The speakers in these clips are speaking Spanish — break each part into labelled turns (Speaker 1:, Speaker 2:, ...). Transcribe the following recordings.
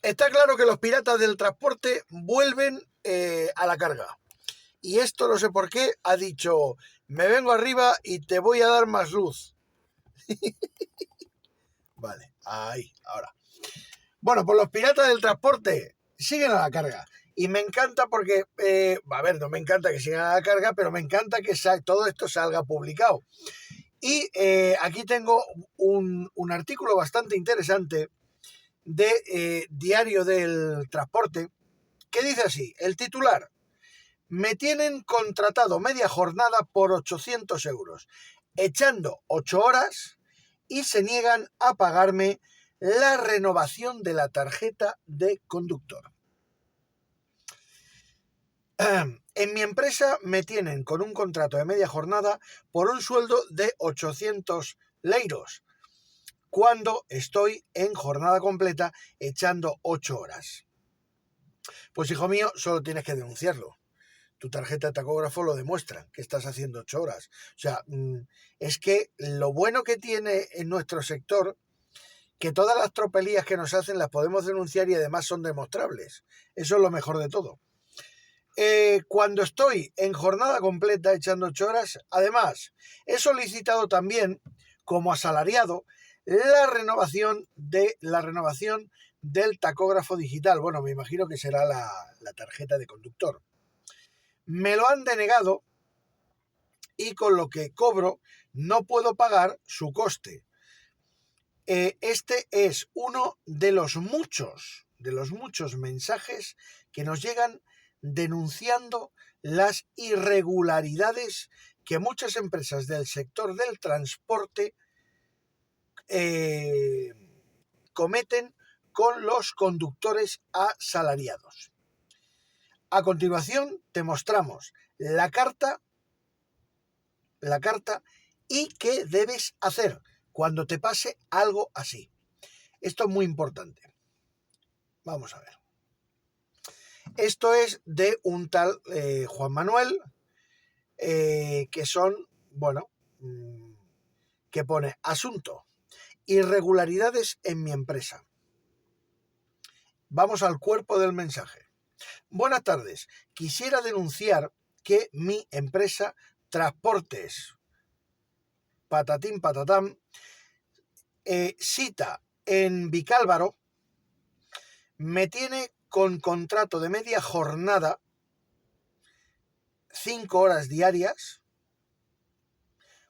Speaker 1: Está claro que los piratas del transporte vuelven a la carga. Y esto no sé por qué ha dicho, me vengo arriba y te voy a dar más luz. Vale, ahí, ahora. Bueno, pues los piratas del transporte siguen a la carga. Y me encanta porque, a ver, no me encanta que sigan a la carga, pero me encanta que todo esto salga publicado. Y aquí tengo un artículo bastante interesante de Diario del Transporte que dice así, el titular, me tienen contratado media jornada por 800 euros, echando 8 horas y se niegan a pagarme la renovación de la tarjeta de conductor. En mi empresa me tienen con un contrato de media jornada por un sueldo de 800 leiros, cuando estoy en jornada completa echando 8 horas. Pues hijo mío, solo tienes que denunciarlo. Tu tarjeta de tacógrafo lo demuestra, que estás haciendo 8 horas. O sea, es que lo bueno que tiene en nuestro sector, que todas las tropelías que nos hacen las podemos denunciar y además son demostrables. Eso es lo mejor de todo. Cuando estoy en jornada completa echando 8 horas, además, he solicitado también, como asalariado, la renovación del tacógrafo digital. Bueno, me imagino que será la tarjeta de conductor. Me lo han denegado y con lo que cobro no puedo pagar su coste. Este es uno de los muchos mensajes que nos llegan denunciando las irregularidades que muchas empresas del sector del transporte cometen con los conductores asalariados. A continuación te mostramos la carta y qué debes hacer cuando te pase algo así. Esto es muy importante. Vamos a ver. Esto es de un tal Juan Manuel, que son, bueno, que pone asunto, irregularidades en mi empresa. Vamos al cuerpo del mensaje. Buenas tardes. Quisiera denunciar que mi empresa Transportes Patatín Patatán cita en Vicálvaro me tiene con contrato de media jornada 5 horas diarias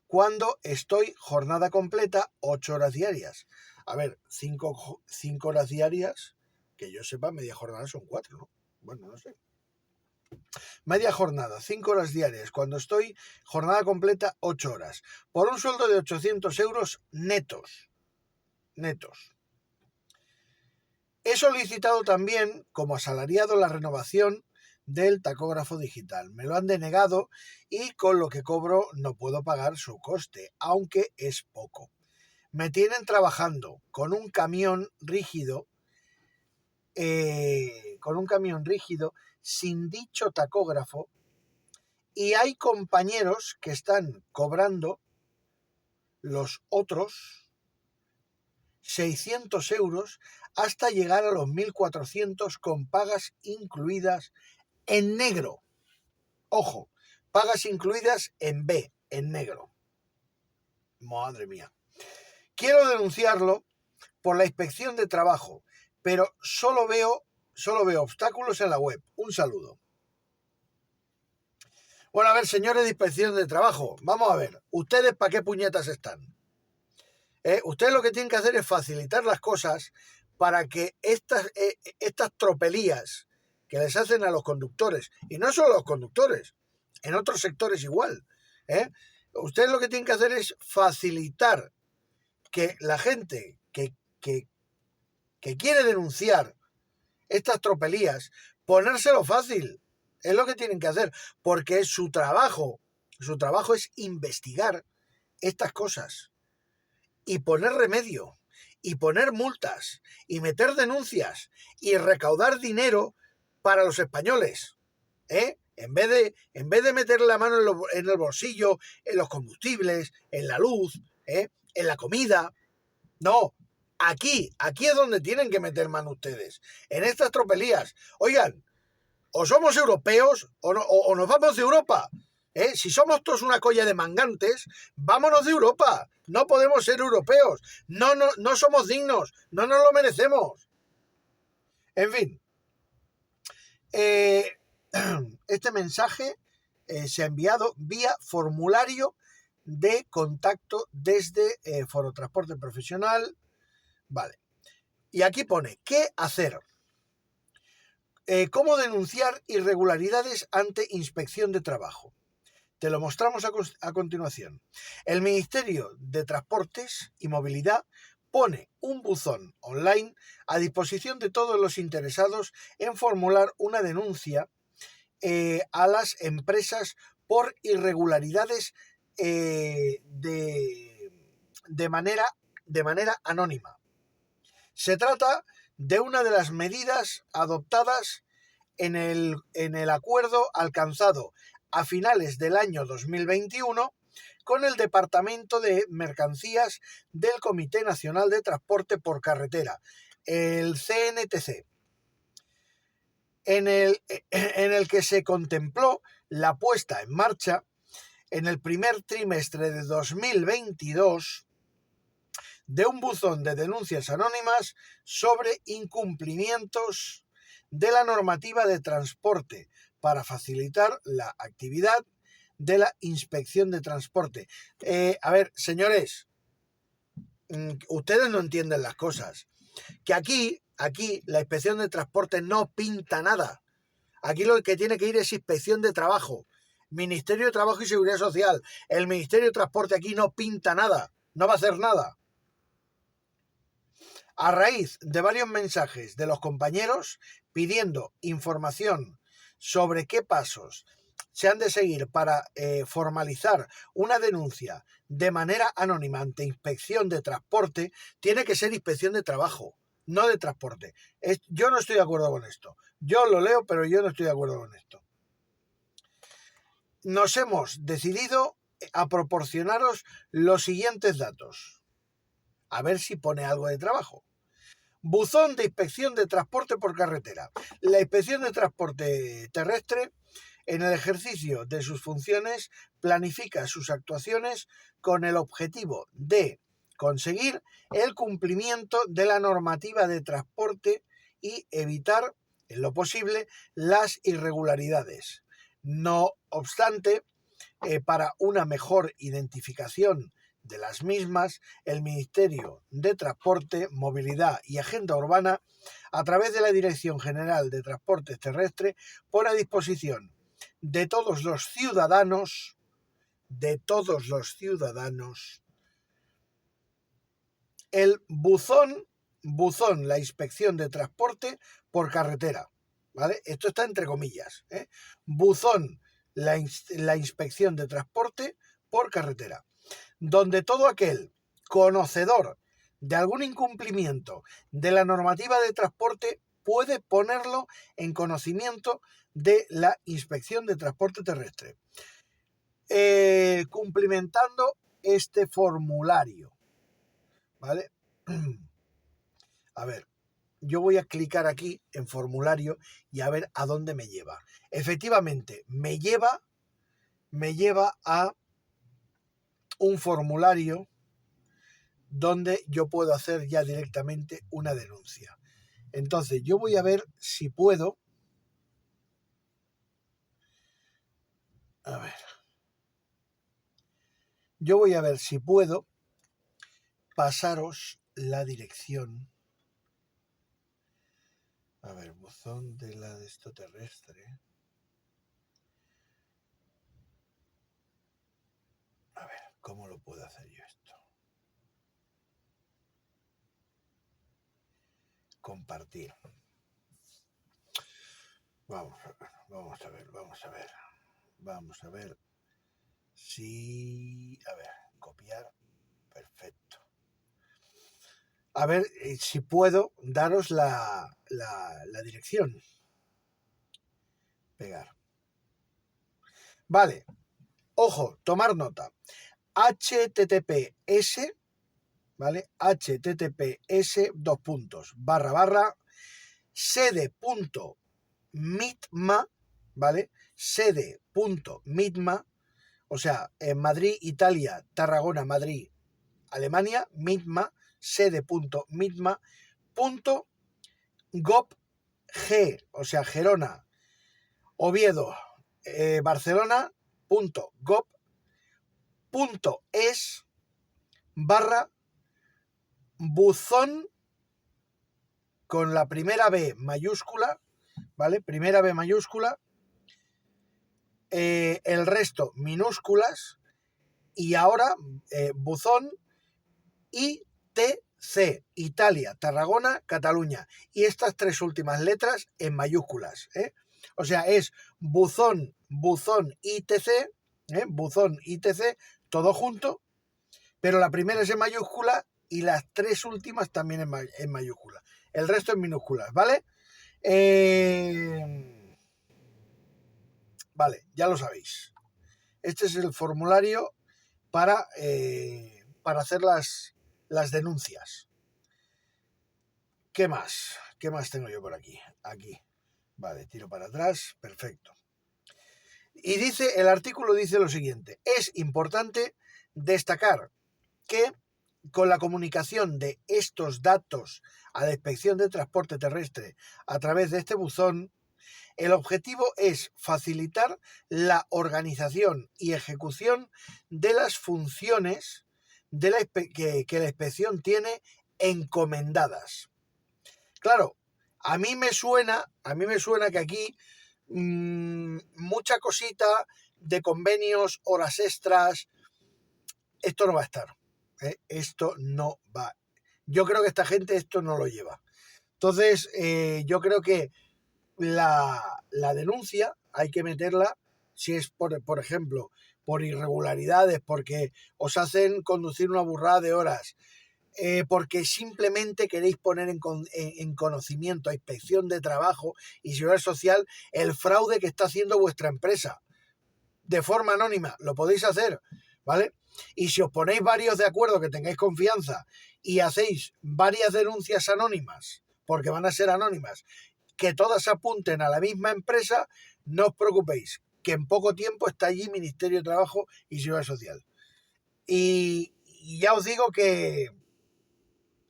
Speaker 1: cuando estoy jornada completa 8 horas diarias. A ver, 5 horas diarias, que yo sepa, media jornada son 4, ¿no? Bueno, no sé. Media jornada, 5 horas diarias, cuando estoy jornada completa 8 horas, por un sueldo de 800 euros netos. He solicitado también, como asalariado, la renovación del tacógrafo digital. Me lo han denegado y con lo que cobro no puedo pagar su coste, aunque es poco. Me tienen trabajando con un camión rígido, sin dicho tacógrafo, y hay compañeros que están cobrando los otros 600 euros hasta llegar a los 1.400 con pagas incluidas en negro. Ojo, pagas incluidas en B, en negro. Madre mía. Quiero denunciarlo por la inspección de trabajo, pero solo veo obstáculos en la web. Un saludo. Bueno, a ver, señores de inspección de trabajo, vamos a ver, ¿ustedes para qué puñetas están? Ustedes lo que tienen que hacer es facilitar las cosas para que estas tropelías que les hacen a los conductores, y no solo a los conductores, en otros sectores igual, ustedes lo que tienen que hacer es facilitar que la gente que quiere denunciar estas tropelías, ponérselo fácil, es lo que tienen que hacer, porque su trabajo es investigar estas cosas y poner remedio, y poner multas, y meter denuncias, y recaudar dinero para los españoles, En vez de meter la mano en el bolsillo, en los combustibles, en la luz, en la comida. No, Aquí es donde tienen que meter mano ustedes, en estas tropelías. Oigan, o somos europeos o nos vamos de Europa. Si somos todos una colla de mangantes, vámonos de Europa. No podemos ser europeos. No somos dignos. No nos lo merecemos. En fin. Este mensaje se ha enviado vía formulario de contacto desde Foro Transporte Profesional. Vale. Y aquí pone, ¿qué hacer? ¿Cómo denunciar irregularidades ante Inspección de Trabajo? Te lo mostramos a continuación. El Ministerio de Transportes y Movilidad pone un buzón online a disposición de todos los interesados en formular una denuncia a las empresas por irregularidades de manera anónima. Se trata de una de las medidas adoptadas en el acuerdo alcanzado a finales del año 2021 con el Departamento de Mercancías del Comité Nacional de Transporte por Carretera, el CNTC, en el que se contempló la puesta en marcha en el primer trimestre de 2022 de un buzón de denuncias anónimas sobre incumplimientos de la normativa de transporte para facilitar la actividad de la Inspección de Transporte. A ver, señores, ustedes no entienden las cosas. Que aquí la Inspección de Transporte no pinta nada. Aquí lo que tiene que ir es Inspección de Trabajo, Ministerio de Trabajo y Seguridad Social. El Ministerio de Transporte aquí no pinta nada, no va a hacer nada. A raíz de varios mensajes de los compañeros pidiendo información sobre qué pasos se han de seguir para formalizar una denuncia de manera anónima ante Inspección de Transporte, tiene que ser Inspección de Trabajo, no de Transporte. Yo no estoy de acuerdo con esto. Yo lo leo, pero yo no estoy de acuerdo con esto. Nos hemos decidido a proporcionaros los siguientes datos. A ver si pone algo de trabajo. Buzón de Inspección de Transporte por Carretera. La Inspección de Transporte Terrestre, en el ejercicio de sus funciones, planifica sus actuaciones con el objetivo de conseguir el cumplimiento de la normativa de transporte y evitar, en lo posible, las irregularidades. No obstante, para una mejor identificación de las mismas, el Ministerio de Transporte, Movilidad y Agenda Urbana, a través de la Dirección General de Transportes Terrestres, pone a disposición de todos los ciudadanos, el buzón, la Inspección de Transporte por Carretera, ¿vale? Esto está entre comillas, ¿eh? Buzón, la Inspección de Transporte por Carretera, donde todo aquel conocedor de algún incumplimiento de la normativa de transporte puede ponerlo en conocimiento de la Inspección de Transporte Terrestre, cumplimentando este formulario, ¿vale? A ver, yo voy a clicar aquí en formulario y a ver a dónde me lleva. Efectivamente, me lleva a un formulario donde yo puedo hacer ya directamente una denuncia. Entonces, yo voy a ver si puedo. A ver. Yo voy a ver si puedo pasaros la dirección. A ver, buzón de la de esto terrestre. A ver, ¿cómo lo puedo hacer yo esto? Compartir. Vamos a ver si... A ver, copiar. Perfecto. A ver si puedo daros la dirección. Pegar. Vale. Ojo, tomar nota. HTTPS, ¿vale? https://sede.mitma, ¿vale? Sede.mitma, o sea, en Madrid, Italia, Tarragona, Madrid, Alemania, mitma, sede.mitma.gov.g, o sea, Gerona, Oviedo, Barcelona.gov.es / buzón con la primera B mayúscula, ¿vale? Primera B mayúscula, el resto minúsculas, y ahora buzón ITC, Italia, Tarragona, Cataluña, y estas tres últimas letras en mayúsculas, ¿eh? O sea, es buzón ITC, buzón ITC, todo junto, pero la primera es en mayúscula y las tres últimas también en mayúscula. El resto en minúsculas, ¿vale? Vale, ya lo sabéis. Este es el formulario para hacer las denuncias. ¿Qué más? ¿Qué más tengo yo por aquí? Aquí. Vale, tiro para atrás. Perfecto. Y dice, el artículo dice lo siguiente. Es importante destacar que con la comunicación de estos datos a la Inspección de Transporte Terrestre a través de este buzón, el objetivo es facilitar la organización y ejecución de las funciones que la inspección tiene encomendadas. Claro, a mí me suena que aquí mucha cosita de convenios, horas extras, esto no va a estar. Esto no va. Yo creo que esta gente esto no lo lleva. Entonces, yo creo que la denuncia hay que meterla si es, por ejemplo, por irregularidades, porque os hacen conducir una burrada de horas, porque simplemente queréis poner en conocimiento a Inspección de Trabajo y Seguridad Social el fraude que está haciendo vuestra empresa. De forma anónima, lo podéis hacer, ¿vale? Y si os ponéis varios de acuerdo, que tengáis confianza, y hacéis varias denuncias anónimas, porque van a ser anónimas, que todas apunten a la misma empresa, no os preocupéis, que en poco tiempo está allí Ministerio de Trabajo y Seguridad Social. Y ya os digo que,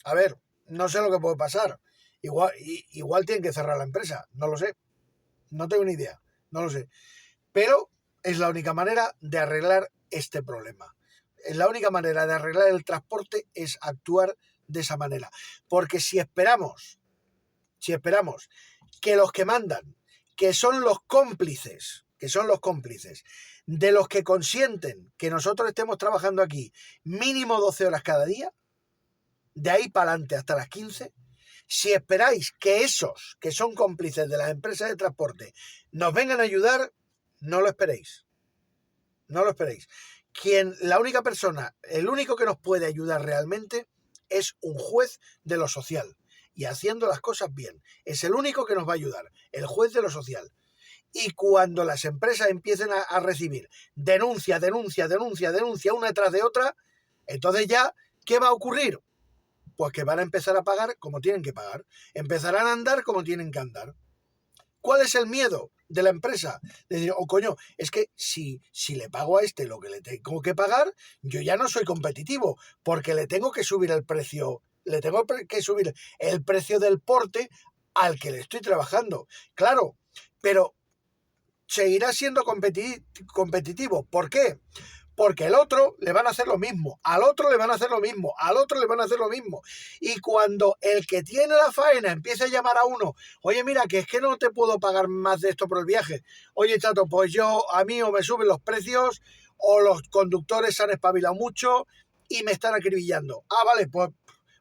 Speaker 1: a ver, no sé lo que puede pasar. Igual tienen que cerrar la empresa, no lo sé. No tengo ni idea, no lo sé. Pero es la única manera de arreglar este problema. La única manera de arreglar el transporte es actuar de esa manera. Porque si esperamos que los que mandan, que son los cómplices de los que consienten que nosotros estemos trabajando aquí mínimo 12 horas cada día, de ahí para adelante hasta las 15, si esperáis que esos que son cómplices de las empresas de transporte nos vengan a ayudar, no lo esperéis. No lo esperéis. La única persona, el único que nos puede ayudar realmente es un juez de lo social y haciendo las cosas bien. Es el único que nos va a ayudar, el juez de lo social. Y cuando las empresas empiecen a recibir denuncia una detrás de otra, entonces ya, ¿qué va a ocurrir? Pues que van a empezar a pagar como tienen que pagar. Empezarán a andar como tienen que andar. ¿Cuál es el miedo de la empresa? De decir, coño, es que si le pago a este lo que le tengo que pagar, yo ya no soy competitivo, porque le tengo que subir el precio, del porte al que le estoy trabajando. Claro, pero seguirá siendo competitivo. ¿Por qué? Porque el otro le van a hacer lo mismo, al otro le van a hacer lo mismo, al otro le van a hacer lo mismo. Y cuando el que tiene la faena empieza a llamar a uno, oye, mira, que es que no te puedo pagar más de esto por el viaje. Oye, chato, pues a mí o me suben los precios o los conductores se han espabilado mucho y me están acribillando. Ah, vale, pues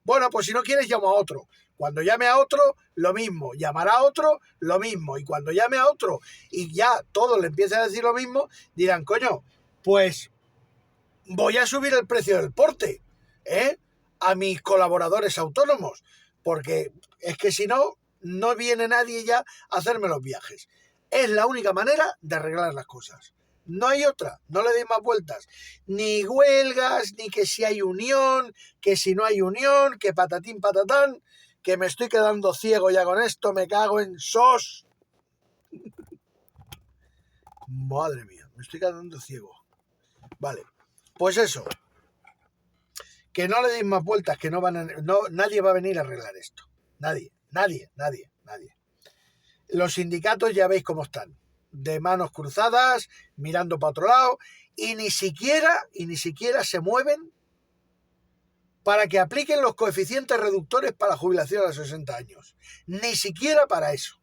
Speaker 1: bueno, pues si no quieres llamo a otro. Cuando llame a otro, lo mismo. Llamará a otro, lo mismo. Y cuando llame a otro y ya todos le empiezan a decir lo mismo, dirán, coño, pues voy a subir el precio del porte, a mis colaboradores autónomos, porque es que si no, no viene nadie ya a hacerme los viajes. Es la única manera de arreglar las cosas. No hay otra, no le deis más vueltas. Ni huelgas, ni que si hay unión, que si no hay unión, que patatín patatán, que me estoy quedando ciego ya con esto, me cago en sos. Madre mía, me estoy quedando ciego. Vale, pues eso. Que no le deis más vueltas, que nadie va a venir a arreglar esto. Nadie. Los sindicatos ya veis cómo están. De manos cruzadas, mirando para otro lado, y ni siquiera se mueven para que apliquen los coeficientes reductores para la jubilación a los 60 años. Ni siquiera para eso.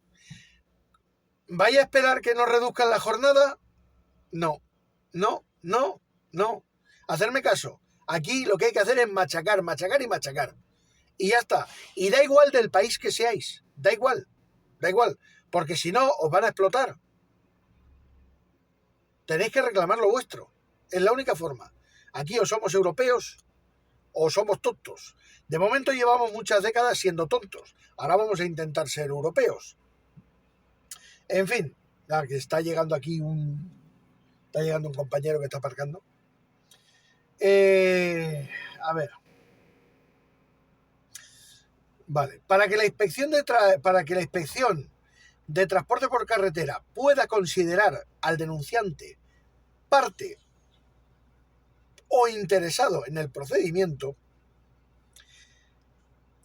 Speaker 1: ¿Vais a esperar que nos reduzcan la jornada? No. Hacerme caso. Aquí lo que hay que hacer es machacar. Y ya está. Y da igual del país que seáis. Da igual. Porque si no, os van a explotar. Tenéis que reclamar lo vuestro. Es la única forma. Aquí o somos europeos o somos tontos. De momento llevamos muchas décadas siendo tontos. Ahora vamos a intentar ser europeos. En fin, que está llegando aquí un compañero que está aparcando. A ver. Vale. Para que la inspección de transporte por carretera pueda considerar al denunciante parte o interesado en el procedimiento,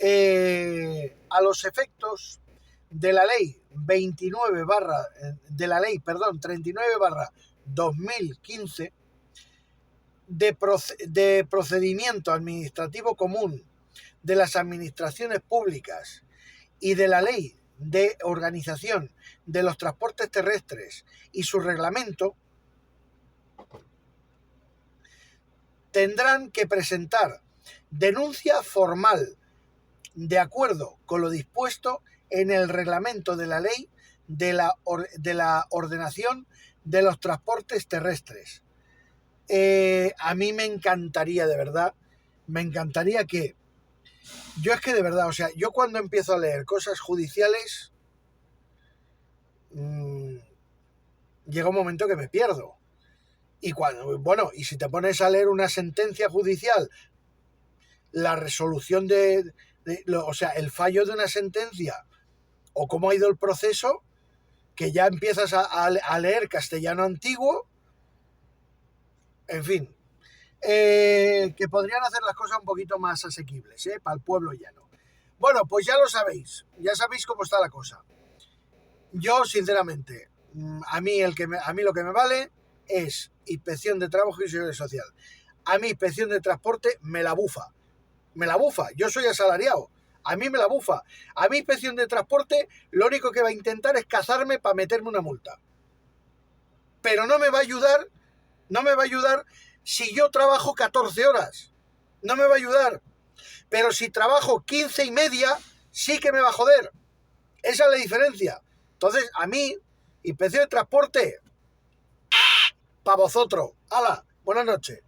Speaker 1: a los efectos de la ley 39/2015 de procedimiento administrativo común de las administraciones públicas y de la ley de organización de los transportes terrestres y su reglamento, tendrán que presentar denuncia formal de acuerdo con lo dispuesto en el reglamento de la ley de la ordenación de los transportes terrestres. A mí me encantaría, de verdad, que... Yo es que de verdad, o sea, yo cuando empiezo a leer cosas judiciales, llega un momento que me pierdo. Y y si te pones a leer una sentencia judicial, la resolución o sea, el fallo de una sentencia o cómo ha ido el proceso, que ya empiezas a leer castellano antiguo, en fin, que podrían hacer las cosas un poquito más asequibles, para el pueblo llano. Bueno, pues ya lo sabéis, cómo está la cosa. Yo, sinceramente, a mí lo que me vale es Inspección de Trabajo y Seguridad Social. A mí Inspección de Transporte me la bufa. Yo soy asalariado. A mí me la bufa. A mí Inspección de Transporte lo único que va a intentar es cazarme para meterme una multa. Pero no me va a ayudar si yo trabajo 14 horas. No me va a ayudar. Pero si trabajo 15 y media, sí que me va a joder. Esa es la diferencia. Entonces, a mí, Inspección de Transporte, para vosotros. ¡Hala! Buenas noches.